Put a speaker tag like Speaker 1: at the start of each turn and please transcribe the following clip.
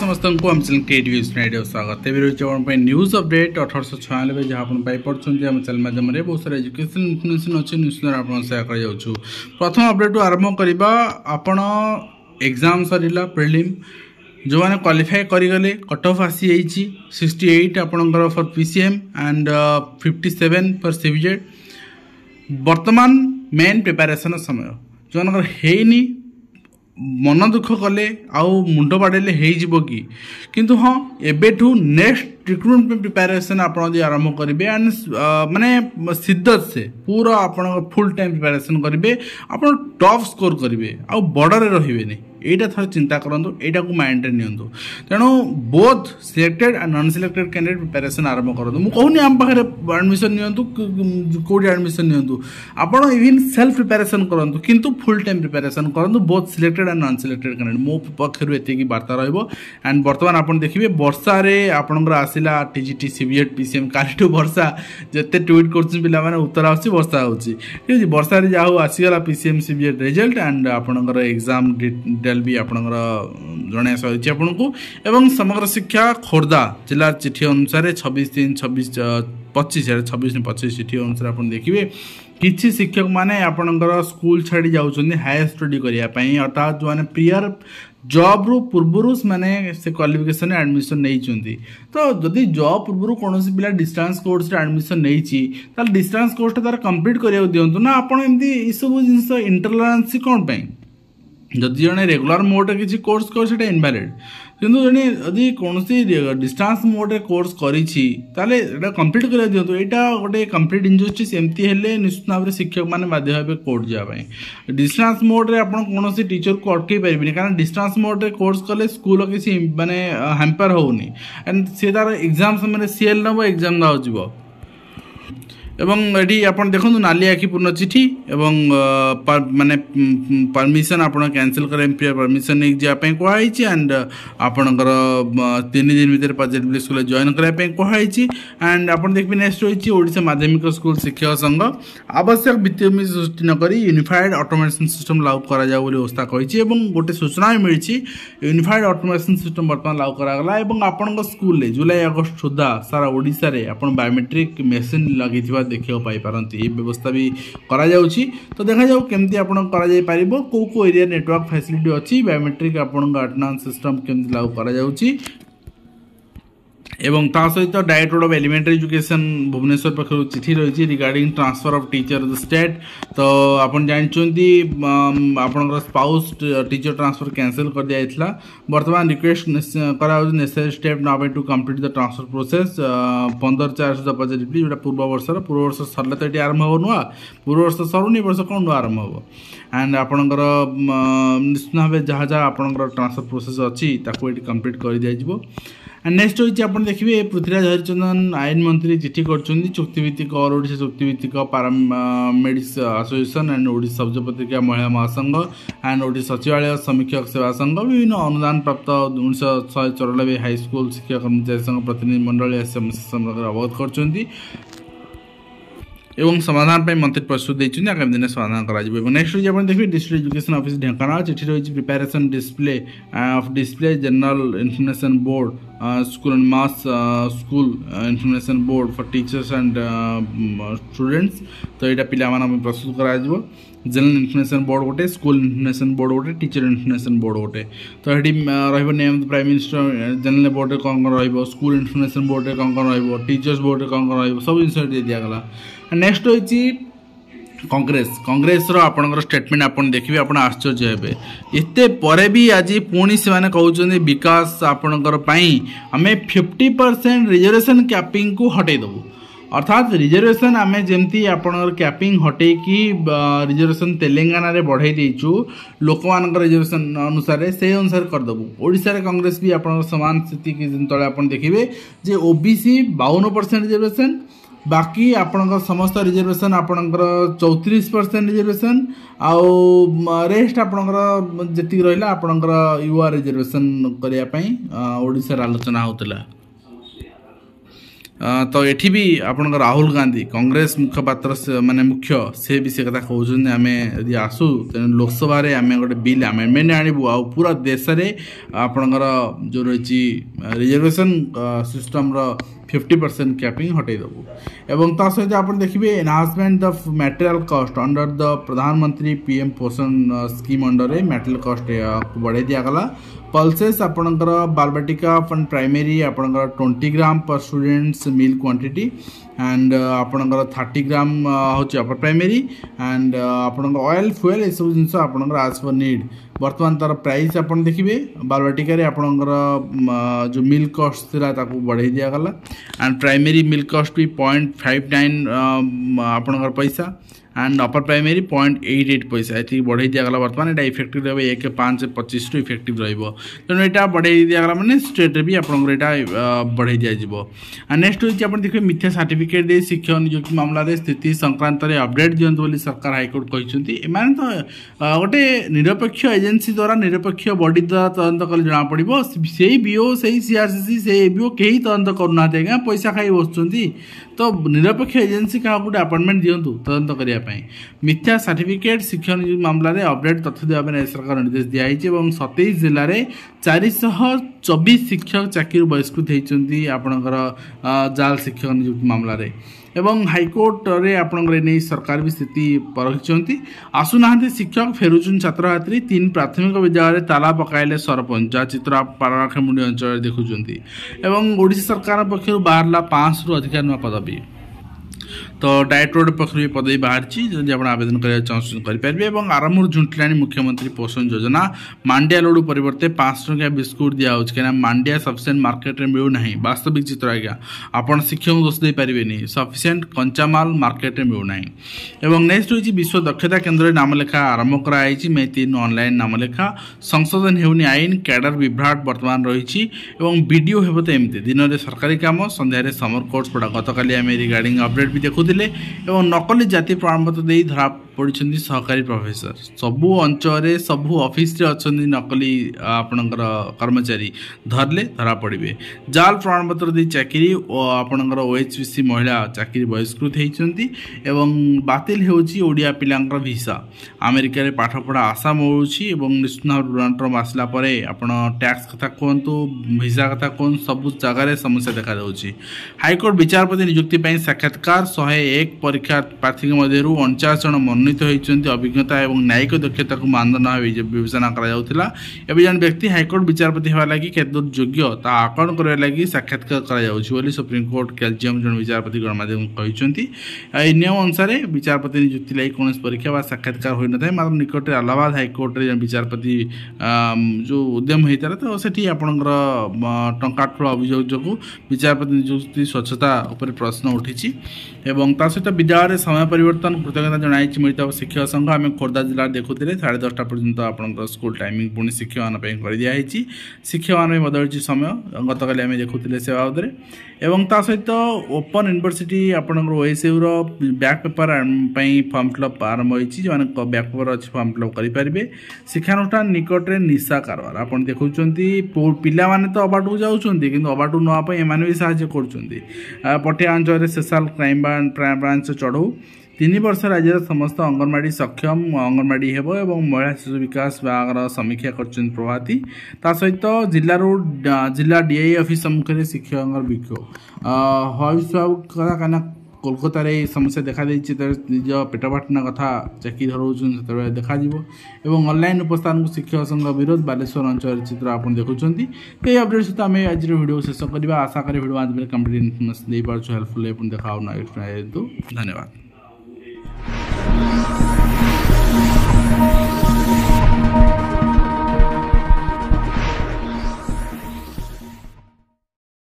Speaker 1: समस्तଙ୍କୁ हम चैनल के वीडियो स्वागत है न्यूज अपडेट 1896 जहाँ आप पाइपे आम चैनल माध्यम बहुत सारा एजुकेशन इनफर्मेशन अच्छे न्यूज आप सेयार कर प्रथम अपडेट आरंभ करवा आपण एग्जाम सरला प्रिलिम जो मैंने क्वालिफाई करगले कट ऑफ आसी 68 आपणकर for PCM and 57 for CBZ वर्तमान मेन प्रिपरेशन समय जो है मन दुख कले आउ मुंड बाड़े हो किंतु हाँ एबेठू नेक्स्ट रिक्रुटमेंट प्रिपरेशन आप आरंभ करेंगे एंड माने शिद्दत से पूरा आप फुल टाइम प्रिपरेशन करेंगे आप टॉप स्कोर करेंगे आउ बॉर्डर रही एटा थोड़ा चिंता करूँ यहाँ को माइंड रे नियंतु तेणु both selected and non selected candidate preparation आरंभ करूँ मुझे कहूनी आम पाखे एडमिशन नियंतु कौटी एडमिशन नियंतु आपड़ इवन सेल्फ प्रिपरेशन करूँ किंतु फुल टाइम प्रिपरेशन करूँ both selected and non selected candidate मो पक्षर एति वार्ता रंड बर्तमान आप देखिए वर्षा आपंकर आसला टीजीटी सीबीएड पीसीएम कालीठू वर्षा जिते ट्विट कर उत्तर आसी वर्षा होती वर्षा जहाँ आसीगला पीसीएम सीबीएड रिजल्ट एंड आपंकर एग्जाम डिटेल भी आपंकर जन आपन को एवं समग्र शिक्षा खोर्धा जिला चिठी अनुसार 26/3/25 चिठी अनुसार आप देखिए किसी शिक्षक माने आपणकर स्कूल छाड़ी जाउछन्ती हायर स्टडी करने अर्थात जो मैंने प्रियर जॉब रु पूर्व माने से क्वालिफिकेशन एडमिशन नहीं तो जदि जॉब पूर्व कौन पिला डिस्टेंस कोर्स एडमिशन नहीं डिस्टेंस कोर्स तार कंप्लीट करिया दियंतु ना आपण एमती ई सब जिंस इंटरलारेंसी कौन पे जदि जड़े रेगुलर मोड किसी कोर्स कर इनवैलिड किंतु जड़े यदि कौन डिस्टेंस मोड रे कोर्स करी कंप्लीट कर दिंतु यहाँ गोटे कंप्लीट इनजस्टिस एमती हेल्ले निश्चित भाव में शिक्षक मैंने बाध्य भाव कोर्ट जावाई डिस्टेंस मोड रे आपन कौन टीचर को अटकई पारे कारण डिस्टेंस मोड रे कोर्स कले स्कूल किसी माने हैम्पर होनी एंड सी तार एग्जाम समय सीएल नब एग्जाम दाव एवं ये आप देखो नाली आखि पूर्ण चिठी एवं माने परमिशन आप कैंसिल करें परमिशन नहीं जावाई कहुई एंड आपणकर 3 दिन भितर पॉजिटिव स्कूल जॉइन करने कहुई एंड आप देखिए नेक्स्ट रही ओडिशा माध्यमिक स्कूल शिक्षक संघ आवश्यक भित्तिभूमि सृष्टि नक यूनिफाइड ऑटोमेशन सिस्टम लागू करा व्यवस्था कही गोटे सूचना भी मिली यूनिफाइड ऑटोमेशन सिस्टम बर्तमान लागू करागला आपण स्कूल जुलाई अगस्त सुधा सारा ओडिशा रे आपण बायोमेट्रिक मेसीन लगी देखा पारती ये व्यवस्था भी करा जाउछि तो देखा जाऊ केमती आपण करा जाय परिबो को एरिया नेटवर्क फैसिलिटी अच्छी बायोमेट्रिक आपण अटेंडेंस सिस्टम केमती लागू करा जाउछि एवं ता सहित director of elementary education Bhubaneswar पक्षर चिठी रही regarding transfer of teacher the state तो आपन जानचोंती आपनकर स्पाउस टीचर ट्रांसफर कैंसिल कर दिया था वर्तमान रिक्वेस्ट करा necessary step now by two complete the transfer process 15/4 Sudha positively जोटा पूर्व वर्ष सरले तो ये आरंभ हो नुआ पूर्व वर्ष सरुनी वर्ष कौन नुआ आरंभ हो एंड आपनकर निश्चित भाव जहाँ जहाँ आपनकर ट्रांसफर प्रोसेस अच्छी ताको ये कंप्लीट कर दिया जिवो नेक्स्ट होती आप देखिए पृथ्वीराज हरिचंदन आईन मंत्री चिठी कर चुक्तिभित्तिक ऑल ओडिशा चुक्तिभित्तिक पैरामेडिक्स एसोसिएशन एंड ओडिशा सबज पत्रिका महिला महासंघ एंड ओडिशा सचिवालय समीक्षक सेवा संघ विभिन्न अनुदान प्राप्त 1994 हाईस्कूल शिक्षा कर्मचारी संघ प्रतिनिधि मंडल समस्या अवगत कर एवं समाधान पर मंत्री प्रस्तुत देते आगामी दिन समाधान कर नेक्स्ट रही आप देखिए डिस्ट्रिक्ट एजुकेशन ऑफिस ढेंकानाल चिठी रही preparation display of display general information board school and mass school information board for teachers and students तो यहाँ पिला प्रस्तुत कर जनरल इन्फॉर्मेशन बोर्ड गोटे स्कूल इन्फॉर्मेशन बोर्ड गोटे टीचर इन्फॉर्मेशन बोर्ड गोटे तो ये name prime minister general board में कौन कौन स्कूल इन्फॉर्मेशन बोर्ड में कौन कौन टीचर्स बोर्ड में कौन कौन सब जिन दिगला नेक्स्ट होती कांग्रेस आपणकर स्टेटमेंट आपन देखिए आप आश्चर्य हे एते परे भी आज पुणी से माने कहउछन विकास आपणकर पई हमें 50% रिजर्वेशन कैपिंग को हटे दबु अर्थात रिजर्वेशन आम जमती आपणकर कैपिंग हटे कि रिजर्वेशन तेलंगाना रे बढ़ाई देचु लोक मान रिजर्वेशन अनुसार से अनुसार करदेबू ओडिशा रे कांग्रेस भी आप समान स्थिति के तले आप देखिए जे ओबीसी 52% रिजर्वेशन बाकी आपणकर समस्त रिजर्वेशन आपणकर 34% रिजर्वेशन आउ रेस्ट आपणकर जेतिक रहिला आपणकर यूआर रिजर्वेशन करिया पई ओडिसा आलोचना होतला। तो एठी भी आपण राहुल गांधी कांग्रेस मुखपात्र माने मुख्य से भी से कथा कहउछन आमे यदि आसु लोकसभा रे आमे गोटे बिल अमेंडमेंट आनिबु आ पूरा देश रे आपणकर जो रही रिजर्वेशन सिस्टम रो 50% कैपिंग हटै दबु एवं ता सहित आपण देखिबे enhancement the material cost under the प्रधानमंत्री पीएम पोषण स्कीम अंडर रे मटेरियल कॉस्ट बढ़ाई दिया गला। पल्सेस आपणकर बालबाटिका फन प्राइमरी आपणकर 20 ग्राम पर स्टूडेंट्स मील क्वांटिटी एंड आपणकर 30 ग्राम होची अपर प्राइमरी एंड आपणकर ऑयल फ्यूल ए सब जिंस आपणकर एज पर नीड वर्तमान तार प्राइस आपण देखिबे बालबाटिका रे आपणकर जो मिल्क कॉस्ट थिला ताकू बढ़ाई दिया गला एंड प्राइमरी मिल्क कॉस्ट भी 0.59 आपणकर पैसा एंड अपर प्राइमरी 0.88 पैसा ये बढ़ाई दिगला। बर्तमान यहाँ इफेक्टिव रहा 1/5/25 टू इफेक्टिव तेणु यहाँ बढ़ाई दिगला मैंने स्टेट भी आपड़ा बढ़ाई दिज्व। नेक्स्ट होती देखिए मिथ्या सर्टिफिकेट दे शिक्षक नियुक्ति मामला स्थिति संक्रांत में अपडेट दिंतु बोली सरकार हाइकोर्ट कहते एम तो गोटे निरपेक्ष एजेंसी द्वारा निरपेक्ष बॉडी द्वारा तदंत कले जना पड़ो से बीओ से सीआरसीसी से एबीओ कहीं तदंत करूना आज्ञा पैसा खाई बसुँच तो निरपेक्ष एजेंसी क्या गोटे अपॉइंटमेंट दिंतु तदंत करने मिथ्या सर्टिफिकेट शिक्षक नियुक्ति मामला रे अपडेट तथ्य देवा राज्य सरकार निर्देश दिखाई 27 जिले में 424 शिक्षक चाकरी बहिष्कृत होती आपणकर जाल शिक्षक नियुक्ति मामला रे एवं हाइकोर्ट रे आपणकर नहीं सरकार भी स्थिति परखिंट आसुना शिक्षक फेरुचन छात्र छात्री 3 प्राथमिक विद्यालय ताला पकाइले सरपंच जहाँ चित्र आप पाराखमुंडी अंचल देखुंट एवं ओडिशा सरकार पक्ष बाहरला 500 अधिक नुआ पदवी तो डायरेक्ट रोड पक्ष पदवी बाहर जदि आप आवेदन करेंगे और आरंभ झुंटला मुख्यमंत्री पोषण योजना मांडिया लड्डू परिवर्ते 500 टंका बिस्कुट दिया कहीं मांडिया सफिसीयंट मार्केट में मिलूना वास्तविक चित्र आज्ञा आपड़ शिक्षक दोष दे पारे सफिसीयंट कंचामाल मार्केट में मिलूना। नेक्स्ट होची विश्व दक्षता केन्द्र नामलेखा आरंभ कराई मे 3 ऑनलाइन नामलेखा संशोधन होनी आईन कैडर विभ्राट बर्तमान रही वीडियो हे तो एमती दिन में सरकारी काम संध्यारे समर कोर्स पड़ा गतकाली आम रिगार्डिंग अपडेट भी देखुले एवं नकली जाति प्रमाणपत्र दे धरा पड़ी सहकारी प्रोफेसर सबू अंचल सबू ऑफिस रे अच्छी नकली आपणकर कर्मचारी धरले धरा पड़े जाल प्रमाणपत्र दे चाकरी और आपणकर ओएचपीसी महिला चाकरी बहिष्कृत होती एवं बातिल होची ओडिया पिलांकर वीसा अमेरिका रे पाठ पढ़ा आशा मिलूची निश्चित भाव डोनाल्ड ट्रम्प आसला परे आपण टैक्स कथा कहतु वीसा कथा कहतु सब जगार समस्या देखा जाउची। हाइकोर्ट विचारपति नियुक्ति साक्षात्कार 101 परीक्षा प्रार्थी मध्य 49 जन मनोनीत होती अभिज्ञता और न्यायिक दक्षता को मानदंड विवेचना कर व्यक्ति हाइकोर्ट विचारपति होगा लगी केत योग्य ता आकलन करने लगी साक्षात्कार कर सुप्रीमकोर्ट कैल्जियम जन विचारपति गणमाध्यम कहते नियम अनुसार विचारपति नियुक्ति लगी कौन परीक्षा व साक्षात्कार हो न था मात्र निकट इलाहाबाद हाइकोर्ट रे विचारपति जो उद्यम होता तो से टंका ठूल अभियोग जो विचारपति नियुक्ति स्वच्छता उपर प्रश्न उठी एवं ता सहित विद्यालय समय परिवर्तन कृतज्ञता जनाई मिलता शिक्षक संघ आम खोर्धा जिले देखुले 10:30 पर्यंत आप स्कूल टाइमिंग पुणी शिक्षक मानी कर दिखाई शिक्षक मान बदलची समय गतकाली आम देखुले से बाबद एवं ता सहित ओपन यूनिवर्सिटी आपंकर OSU back paper form fill up आरंभ होती जो बैक पेपर अच्छी फॉर्म फिलअप करेंगे। शिक्षानुष्ठान निकट में निशा कारबार आप देखुं पिला माने तो अबाटू जाऊँच कि अबाटू नापी एम भी साहय कर पटिया अंचल स्पेशल क्राइम ब्रांच चढ़ऊ 3 वर्ष राज्य समस्त अंगनवाड़ी सक्षम अंगनवाड़ी हेबो एवं महिला शिशु विकास विभाग समीक्षा कर प्रभाती ता सहित जिला डीआई ऑफिस सम्मुख में शिक्षक विक्षोभ कहीं कोलकाता रे समस्या देखा निज पेटपाटना कथा चाकरी धरौन देखा एवं ऑनलाइन उपस्थान को शिक्षक संघ विरोध बालेश्वर अंचल चित्र आप देखुं ये अपडेट सहित आम आज वीडियो शेष करवा आशा करी वीडियो आज कंप्लीट इनफॉरमेशन दे पार्छु हेल्पफुल देखा धन्यवाद।